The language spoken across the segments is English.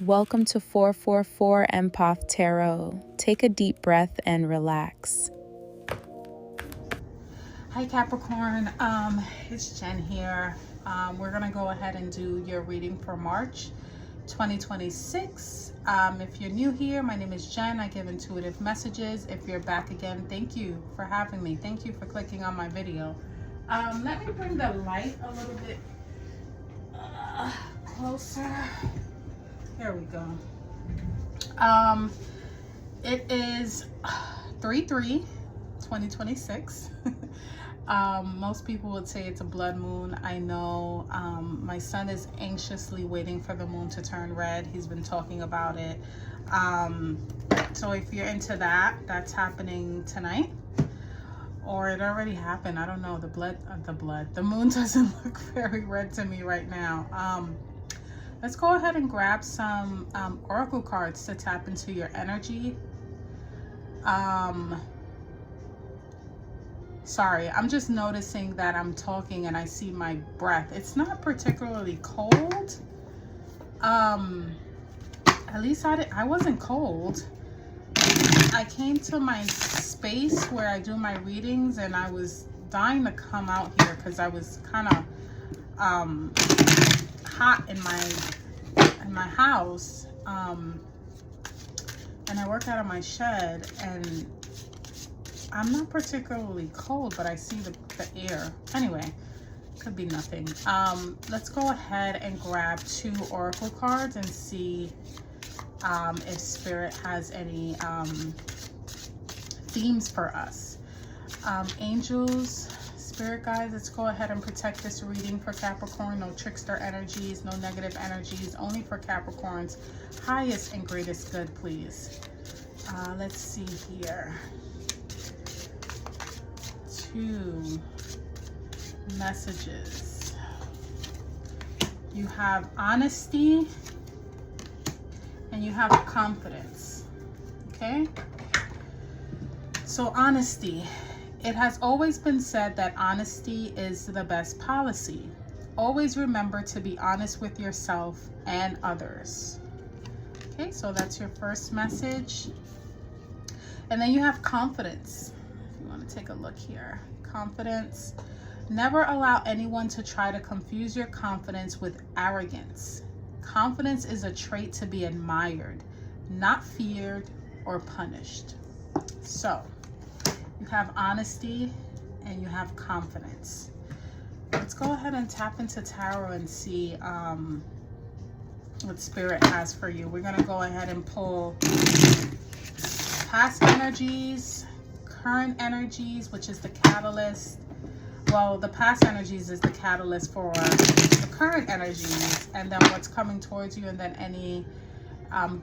Welcome to 444 Empath Tarot. Take a deep breath and relax. Hi Capricorn, it's Jen here. We're gonna go ahead and do your reading for March 2026. If you're new here, my name is Jen. I give intuitive messages. If you're back again, thank you for having me. Thank you for clicking on my video. Let me bring the light a little bit closer. There we go. It is 3/3/2026. Most people would say it's a blood moon. I know. My son is anxiously waiting for the moon to turn red. He's been talking about it. So if you're into that, that's happening tonight. Or it already happened. I don't know. The moon doesn't look very red to me right now. Let's go ahead and grab some oracle cards to tap into your energy. Sorry, I'm just noticing that I'm talking and I see my breath. It's not particularly cold. At least I wasn't cold. I came to my space where I do my readings and I was dying to come out here because I was kind of hot in my house, and I work out of my shed, and I'm not particularly cold, but I see the air. Anyway, could be nothing. Let's go ahead and grab 2 oracle cards and see if Spirit has any themes for us. Angels, Spirit guides, let's go ahead and protect this reading for Capricorn. No trickster energies, no negative energies, only for Capricorn's highest and greatest good, please. Let's see here. 2 messages. You have honesty and you have confidence. Okay? So honesty. It has always been said that honesty is the best policy. Always remember to be honest with yourself and others. Okay, so that's your first message. And then you have confidence. If you want to take a look here. Confidence. Never allow anyone to try to confuse your confidence with arrogance. Confidence is a trait to be admired, not feared or punished. So, you have honesty and you have confidence. Let's go ahead and tap into tarot and see what Spirit has for you. We're going to go ahead and pull past energies, current energies, which is the catalyst. Well, the past energies is the catalyst for the current energies, and then what's coming towards you, and then any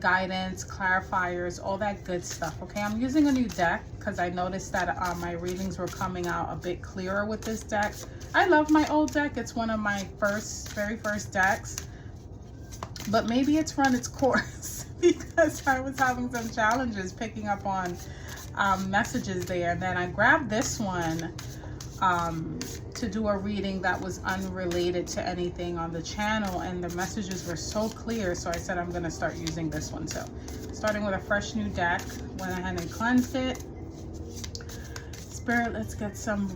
guidance, clarifiers, all that good stuff. Okay, I'm using a new deck because I noticed that my readings were coming out a bit clearer with this deck. I love my old deck. It's one of my very first decks, but maybe it's run its course because I was having some challenges picking up on messages there. And then I grabbed this one to do a reading that was unrelated to anything on the channel, and the messages were so clear, so I said I'm going to start using this one. So starting with a fresh new deck, went ahead and cleansed it. Spirit, let's get some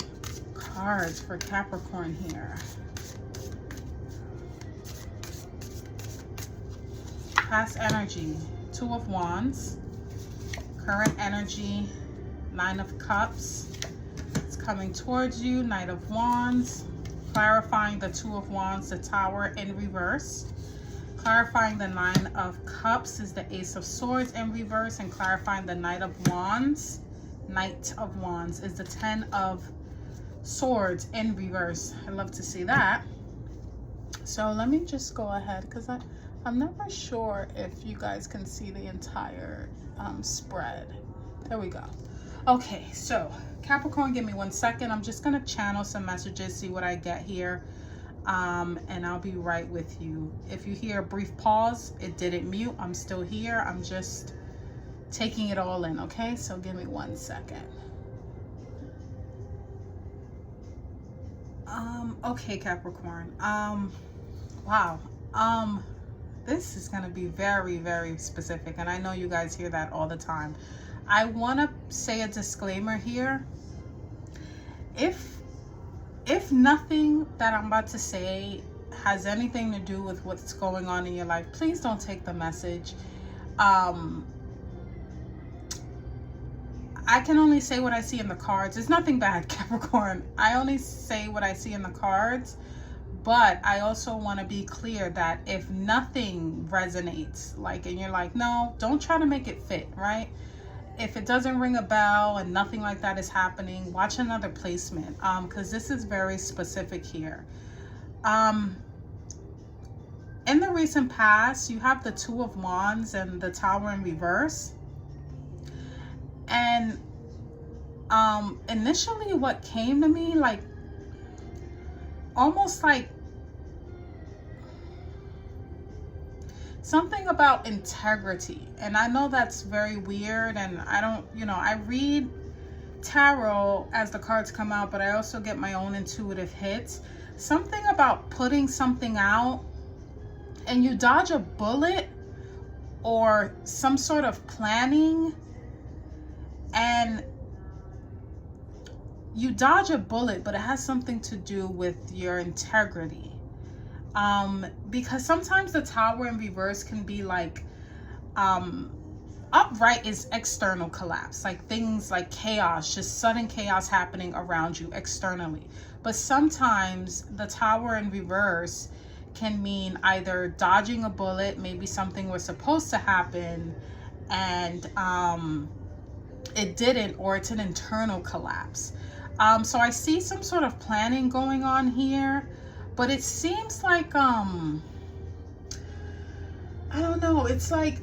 cards for Capricorn here. Past energy, 2 of Wands. Current energy, 9 of Cups. Coming towards you, Knight of Wands. Clarifying the 2 of Wands, the Tower in reverse. Clarifying the 9 of Cups is the Ace of Swords in reverse. And clarifying the Knight of Wands is the 10 of Swords in reverse. I love to see that. So let me just go ahead because I'm never sure if you guys can see the entire spread. There we go. Okay, so Capricorn, give me 1 second. I'm just going to channel some messages, see what I get here, and I'll be right with you. If you hear a brief pause, it didn't mute. I'm still here. I'm just taking it all in, okay? So give me 1 second. Okay, Capricorn. Wow. this is going to be very, very specific. And I know you guys hear that all the time. I want to say a disclaimer here. If nothing that I'm about to say has anything to do with what's going on in your life, please don't take the message. I can only say what I see in the cards. It's nothing bad, Capricorn. I only say what I see in the cards. But I also want to be clear that if nothing resonates, like, and you're like, no, don't try to make it fit, right? If it doesn't ring a bell and nothing like that is happening, watch another placement, because this is very specific here. In the recent past, you have the Two of Wands and the Tower in reverse. And initially what came to me, like, almost like something about integrity. And I know that's very weird, and I don't, I read tarot as the cards come out, but I also get my own intuitive hits. Something about putting something out and you dodge a bullet or some sort of planning, and you dodge a bullet, but it has something to do with your integrity. Because sometimes the Tower in reverse can be like, upright is external collapse, like things like chaos, just sudden chaos happening around you externally. But sometimes the Tower in reverse can mean either dodging a bullet, maybe something was supposed to happen and it didn't, or it's an internal collapse. So I see some sort of planning going on here, but it seems like, I don't know, it's like,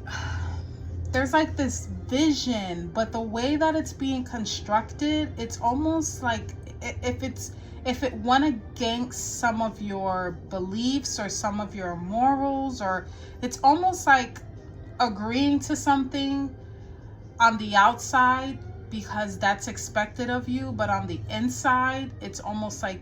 there's like this vision, but the way that it's being constructed, it's almost like if it went against some of your beliefs or some of your morals, or it's almost like agreeing to something on the outside because that's expected of you, but on the inside, it's almost like,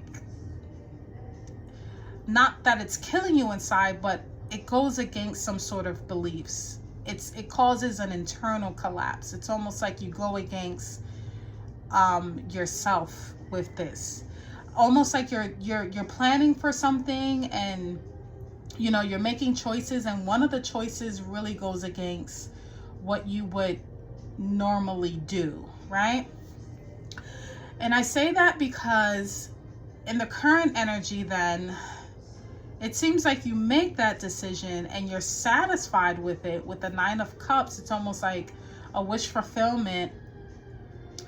not that it's killing you inside, but it goes against some sort of beliefs. It causes an internal collapse. It's almost like you go against yourself with this. Almost like you're planning for something, and you're making choices, and one of the choices really goes against what you would normally do, right? And I say that because in the current energy, then it seems like you make that decision and you're satisfied with it. With the Nine of Cups, it's almost like a wish fulfillment,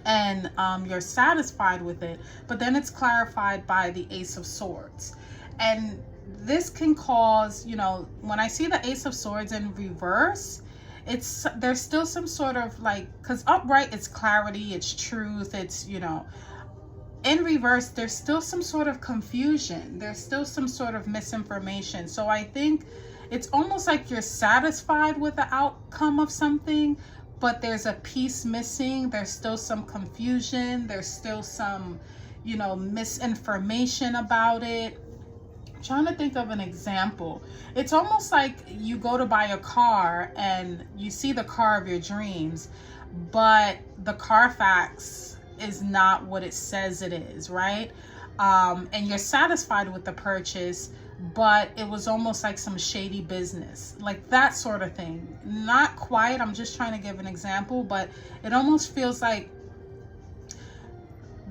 and you're satisfied with it. But then it's clarified by the Ace of Swords. And this can cause, when I see the Ace of Swords in reverse, there's still some sort of like, because upright, it's clarity, it's truth, it's, in reverse, there's still some sort of confusion. There's still some sort of misinformation. So I think it's almost like you're satisfied with the outcome of something, but there's a piece missing. There's still some confusion. There's still some, misinformation about it. I'm trying to think of an example. It's almost like you go to buy a car and you see the car of your dreams, but the Carfax is not what it says it is, right? And you're satisfied with the purchase, but it was almost like some shady business, like that sort of thing. Not quite, I'm just trying to give an example, but it almost feels like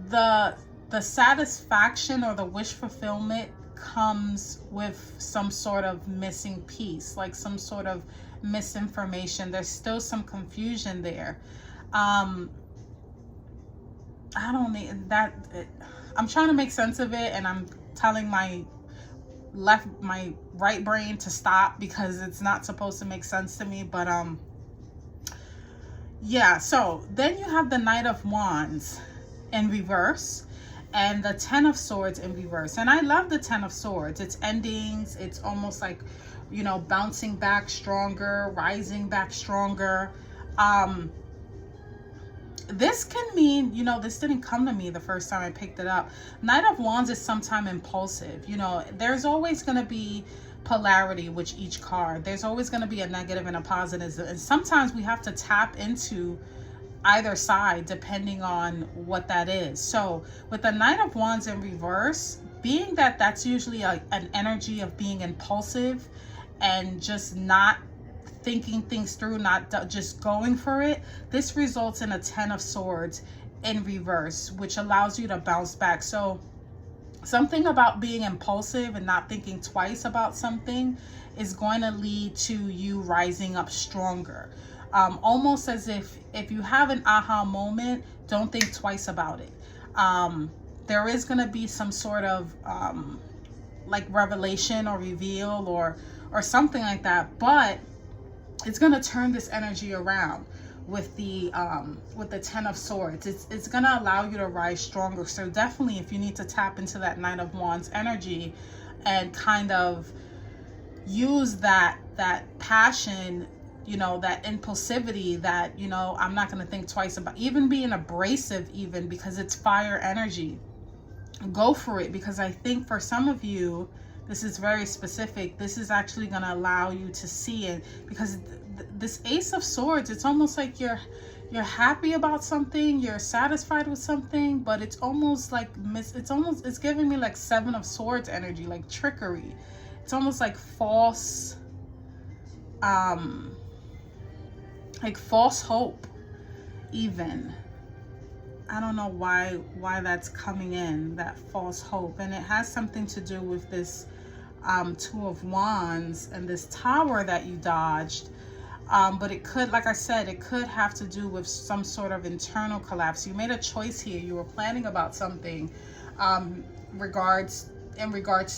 the satisfaction or the wish fulfillment comes with some sort of missing piece, like some sort of misinformation. There's still some confusion there. I don't need that. I'm trying to make sense of it, and I'm telling my right brain to stop because it's not supposed to make sense to me. But yeah, so then you have the Knight of Wands in reverse and the Ten of Swords in reverse. And I love the Ten of Swords. It's endings. It's almost like, bouncing back stronger, rising back stronger. This can mean, this didn't come to me the first time I picked it up. Knight of Wands is sometimes impulsive. There's always going to be polarity with each card. There's always going to be a negative and a positive, and sometimes we have to tap into either side depending on what that is. So with the Knight of Wands in reverse, being that that's usually an energy of being impulsive and just not thinking things through, not just going for it, this results in a 10 of Swords in reverse, which allows you to bounce back. So something about being impulsive and not thinking twice about something is going to lead to you rising up stronger. Almost as if you have an aha moment, don't think twice about it. There is going to be some sort of like revelation or reveal or something like that, but it's going to turn this energy around with the 10 of Swords. It's going to allow you to rise stronger. So definitely, if you need to tap into that Knight of Wands energy and kind of use that passion, you know, that impulsivity, that, you know, I'm not going to think twice about, even being abrasive, even because it's fire energy, go for it. Because I think for some of you, this is very specific. This is actually going to allow you to see it, because this Ace of Swords, it's almost like you're happy about something, you're satisfied with something, but it's almost like it's giving me like Seven of Swords energy, like trickery. It's almost like false hope even. I don't know why that's coming in, that false hope. And it has something to do with this Two of Wands and this Tower that you dodged. But it could, like I said, it could have to do with some sort of internal collapse. You made a choice here. You were planning about something in regards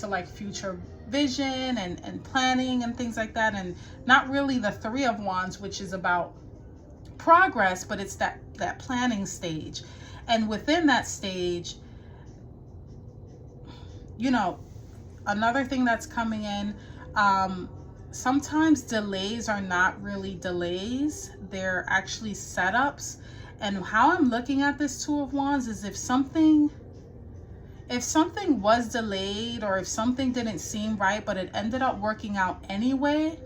to like future vision and planning and things like that, and not really the Three of Wands, which is about progress, but it's that planning stage. And within that stage, you know, another thing that's coming in, sometimes delays are not really delays, they're actually setups. And how I'm looking at this Two of Wands is if something was delayed, or if something didn't seem right but it ended up working out anyway,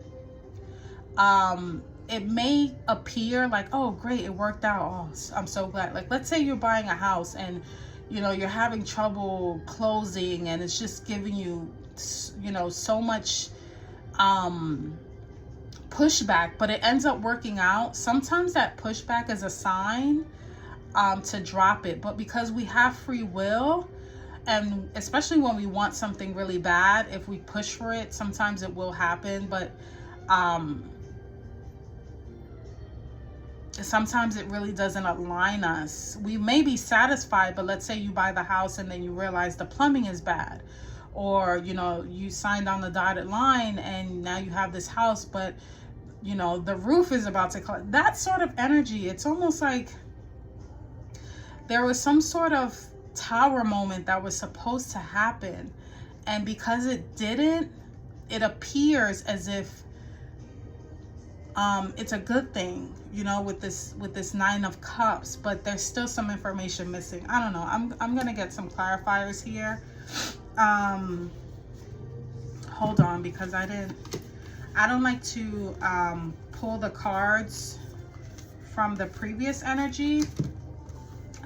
it may appear like, oh great, it worked out, oh I'm so glad. Like, let's say you're buying a house and, you know, you're having trouble closing, and it's just giving you, you know, so much pushback, but it ends up working out. Sometimes that pushback is a sign to drop it, but because we have free will, and especially when we want something really bad, if we push for it, sometimes it will happen. But sometimes it really doesn't align us. We may be satisfied, but let's say you buy the house and then you realize the plumbing is bad, or, you know, you signed on the dotted line and now you have this house, but, you know, the roof is about to collapse. That sort of energy, it's almost like there was some sort of tower moment that was supposed to happen, and because it didn't, it appears as if it's a good thing, you know, with this Nine of Cups, but there's still some information missing. I don't know. I'm gonna get some clarifiers here. Hold on, because I don't like to pull the cards from the previous energy.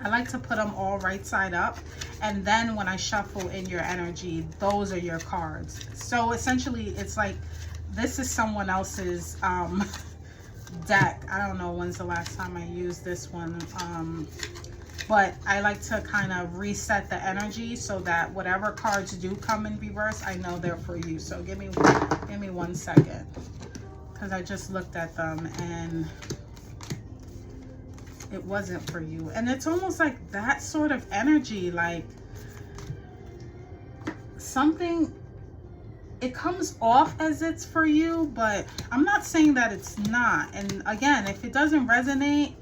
I like to put them all right side up, and then when I shuffle in your energy, those are your cards. So essentially it's like this is someone else's deck. I don't know when's the last time I used this one, but I like to kind of reset the energy so that whatever cards do come in reverse, I know they're for you. So give me 1 second, because I just looked at them and it wasn't for you. And it's almost like that sort of energy, like something, it comes off as it's for you, but I'm not saying that it's not. And again, if it doesn't resonate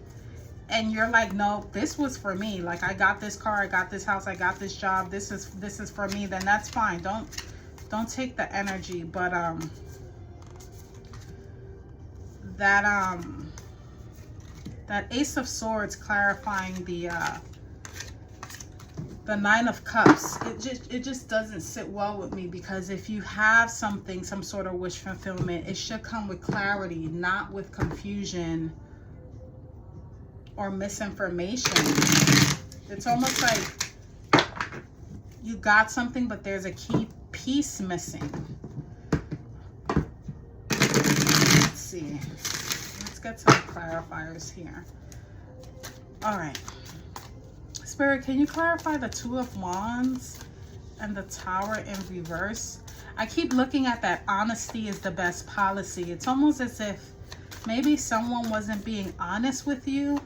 and you're like, no, this was for me, like I got this car, I got this house, I got this job, this is for me, then that's fine. Don't take the energy. But that Ace of Swords clarifying the The Nine of Cups, it just doesn't sit well with me, because if you have something, some sort of wish fulfillment, it should come with clarity, not with confusion or misinformation. It's almost like you got something, but there's a key piece missing. Let's see. Let's get some clarifiers here. All right. Spirit, can you clarify the Two of Wands and the Tower in reverse? I keep looking at that honesty is the best policy. It's almost as if maybe someone wasn't being honest with you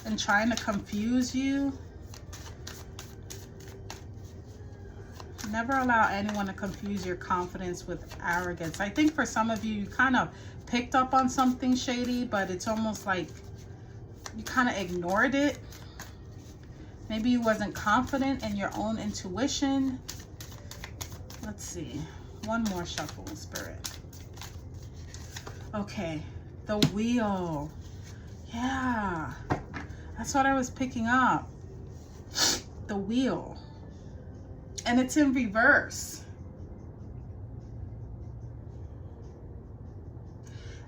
and trying to confuse you. Never allow anyone to confuse your confidence with arrogance. I think for some of you, you kind of picked up on something shady, but it's almost like you kind of ignored it. Maybe you wasn't confident in your own intuition. Let's see. One more shuffle, Spirit. Okay. The Wheel. Yeah. That's what I was picking up. The Wheel. And it's in reverse.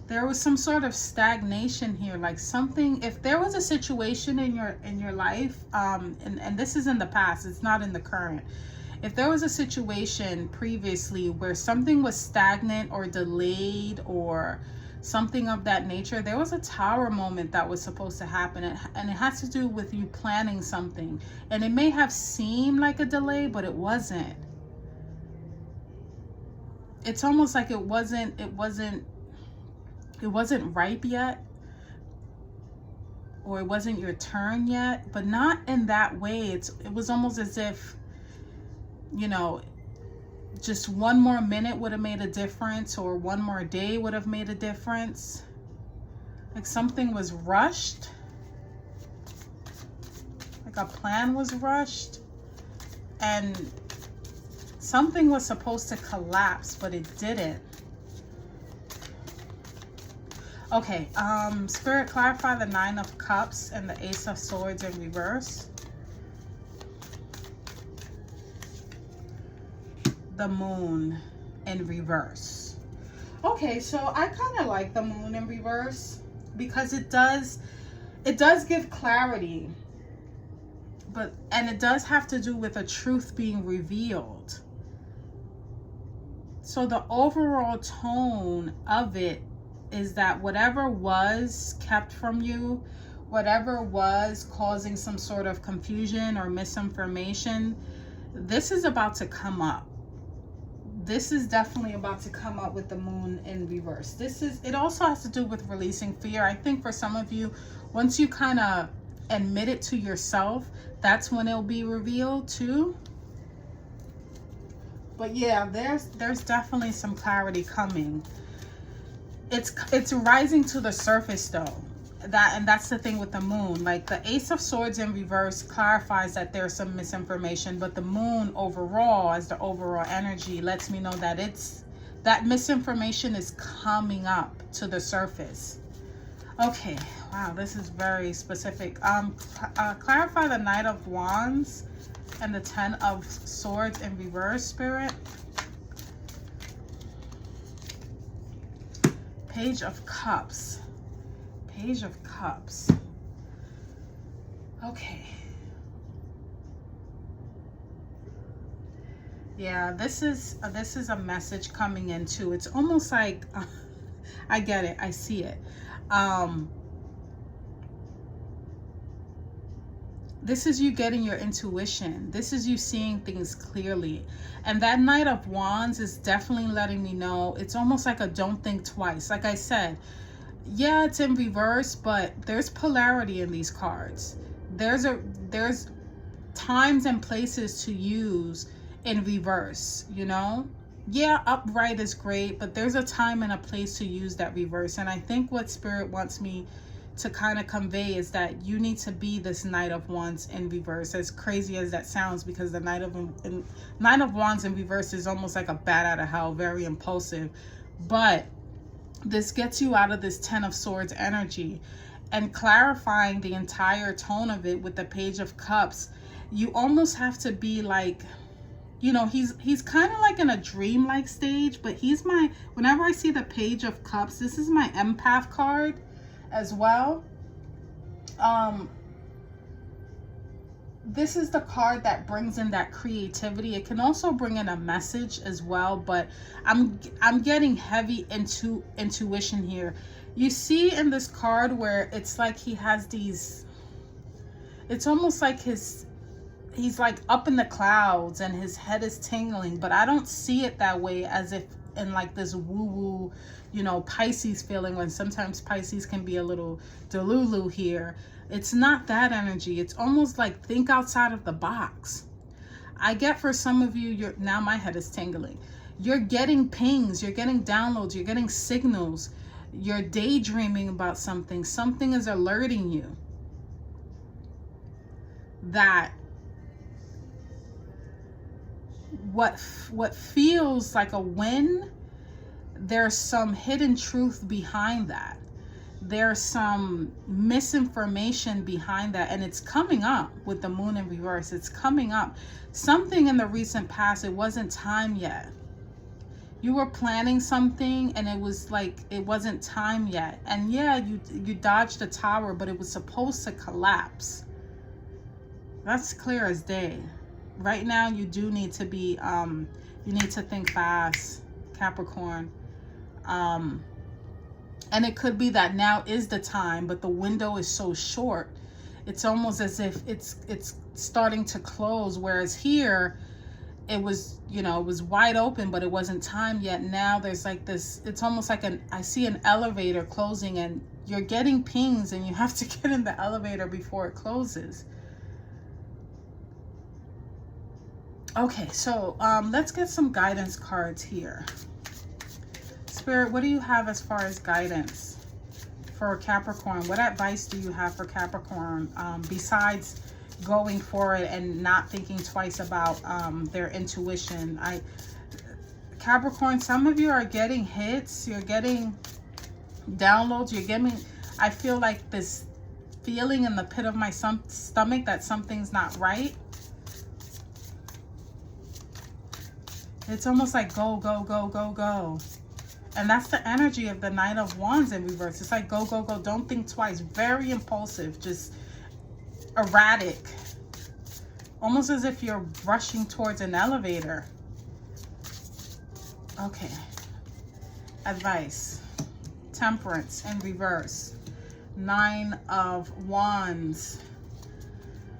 There was some sort of stagnation here, like something, if there was a situation in your life, and this is in the past, it's not in the current. If there was a situation previously where something was stagnant or delayed or something of that nature, there was a Tower moment that was supposed to happen, and it has to do with you planning something. And it may have seemed like a delay, but it wasn't. It's almost like it wasn't ripe yet, or it wasn't your turn yet, but not in that way. It was almost as if, you know, just one more minute would have made a difference, or one more day would have made a difference. Like something was rushed, like a plan was rushed, and something was supposed to collapse, but it didn't. Okay, Spirit, clarify the Nine of Cups and the Ace of Swords in reverse. The Moon in reverse. Okay, so I kind of like the Moon in reverse because it does give clarity, and it does have to do with a truth being revealed. So the overall tone of it is that whatever was kept from you, whatever was causing some sort of confusion or misinformation, this is about to come up. This is definitely about to come up with the Moon in reverse. It also has to do with releasing fear. I think for some of you, once you kind of admit it to yourself, that's when it'll be revealed too. But yeah, there's definitely some clarity coming. It's rising to the surface though. That's the thing with the Moon. Like the Ace of Swords in reverse clarifies that there's some misinformation, but the Moon overall, as the overall energy, lets me know that that misinformation is coming up to the surface. Okay, wow, this is very specific. Clarify the Knight of Wands and the Ten of Swords in reverse, Spirit. Page of Cups. Page of Cups. Okay. Yeah, this is a message coming in too. It's almost like I get it. I see it. This is you getting your intuition. This is you seeing things clearly. And that Knight of Wands is definitely letting me know. It's almost like a don't think twice. Like I said, yeah, it's in reverse, but there's polarity in these cards. There's times and places to use in reverse, you know? Yeah, upright is great, but there's a time and a place to use that reverse. And I think what Spirit wants me to kind of convey is that you need to be this Knight of Wands in reverse, as crazy as that sounds, because the Knight of Wands in reverse is almost like a bat out of hell, very impulsive. But this gets you out of this Ten of Swords energy. and clarifying the entire tone of it with the Page of Cups. You almost have to be like, you know, he's kind of like in a dream-like stage, but he's my, whenever I see the Page of Cups, this is my empath card as well. This is the card that brings in that creativity. It can also bring in a message as well, but I'm getting heavy into intuition here. You see in this card where it's like he has these, it's almost like he's like up in the clouds and his head is tingling, but I don't see it that way, as if in like this woo-woo, you know, Pisces feeling, when sometimes Pisces can be a little delulu here. It's not that energy. It's almost like think outside of the box. I get for some of you, now my head is tingling. You're getting pings, you're getting downloads, you're getting signals, you're daydreaming about something. Something is alerting you that what feels like a win, there's some hidden truth behind that. There's some misinformation behind that, and it's coming up with the Moon in reverse. It's coming up. Something in the recent past, it wasn't time yet. You were planning something and it was like it wasn't time yet. And yeah, you dodged the tower, but it was supposed to collapse. That's clear as day. Right now, you do need to be, you need to think fast, Capricorn. And it could be that now is the time, but the window is so short. It's almost as if it's starting to close. Whereas here, it was, you know, it was wide open, but it wasn't time yet. Now there's like this, it's almost like I see an elevator closing, and you're getting pings and you have to get in the elevator before it closes. Okay, so let's get some guidance cards here. Spirit, what do you have as far as guidance for Capricorn? What advice do you have for Capricorn besides going for it and not thinking twice about their intuition? Capricorn, some of you are getting hits, you're getting downloads, you're getting, I feel like this feeling in the pit of my stomach that something's not right. It's almost like go, go, go, go, go. And that's the energy of the Knight of Wands in reverse. It's like go, go, go. Don't think twice. Very impulsive. Just erratic. Almost as if you're rushing towards an elevator. Okay. Advice. Temperance in reverse. 9 of Wands.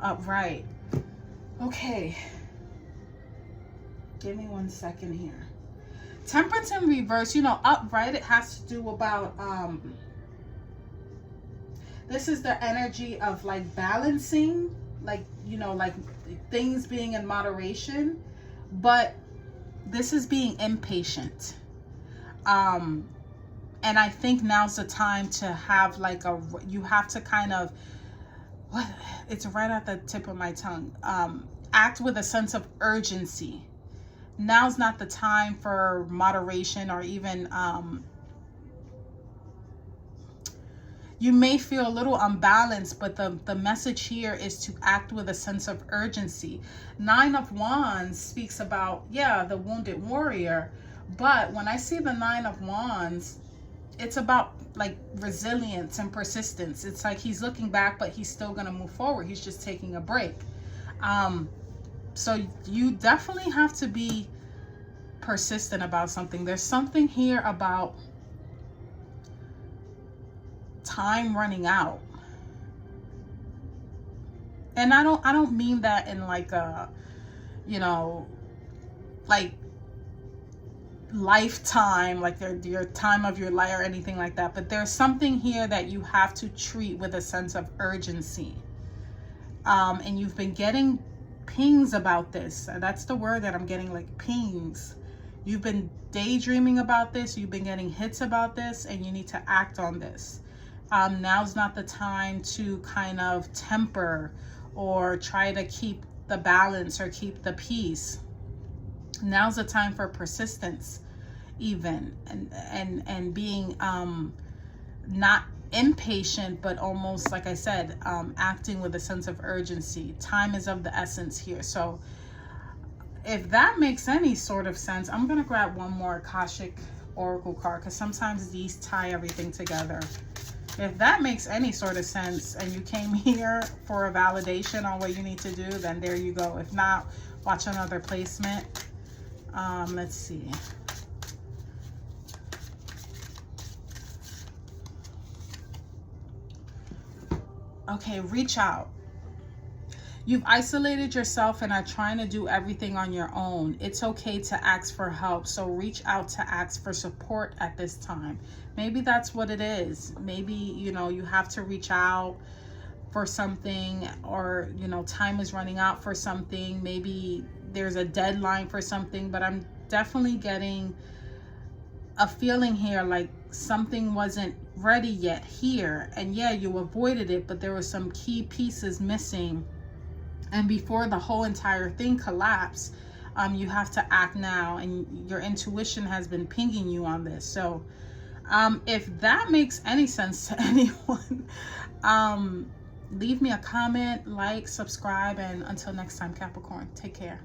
Upright. Okay. Give me 1 second here. Temperance in reverse, you know, upright, it has to do about, this is the energy of like balancing, like, you know, like things being in moderation, but this is being impatient. And I think now's the time to have like you have to kind of, it's right at the tip of my tongue, act with a sense of urgency. Now's not the time for moderation, or even you may feel a little unbalanced, but the message here is to act with a sense of urgency. 9 of Wands speaks about, yeah, the wounded warrior, but when I see the 9 of Wands, it's about like resilience and persistence. It's like he's looking back, but he's still gonna move forward. He's just taking a break. So you definitely have to be persistent about something. There's something here about time running out. And I don't mean that in like a, you know, like lifetime, like your time of your life or anything like that. But there's something here that you have to treat with a sense of urgency. And you've been getting pings about this. That's the word that I'm getting, like pings. You've been daydreaming about this. You've been getting hits about this, and you need to act on this. Now's not the time to kind of temper or try to keep the balance or keep the peace. Now's the time for persistence, even, and being not impatient, but almost, like I said, acting with a sense of urgency. Time is of the essence here. So if that makes any sort of sense, I'm going to grab one more Akashic Oracle card, because sometimes these tie everything together. If that makes any sort of sense and you came here for a validation on what you need to do, then there you go. If not, watch another placement. Let's see. Okay, reach out. You've isolated yourself and are trying to do everything on your own. It's okay to ask for help. So reach out to ask for support at this time. Maybe that's what it is. Maybe, you know, you have to reach out for something, or, you know, time is running out for something. Maybe there's a deadline for something, but I'm definitely getting a feeling here like something wasn't ready yet here. And yeah, you avoided it, but there were some key pieces missing. And before the whole entire thing collapsed, you have to act now, and your intuition has been pinging you on this. So if that makes any sense to anyone, leave me a comment, like, subscribe, and until next time, Capricorn, take care.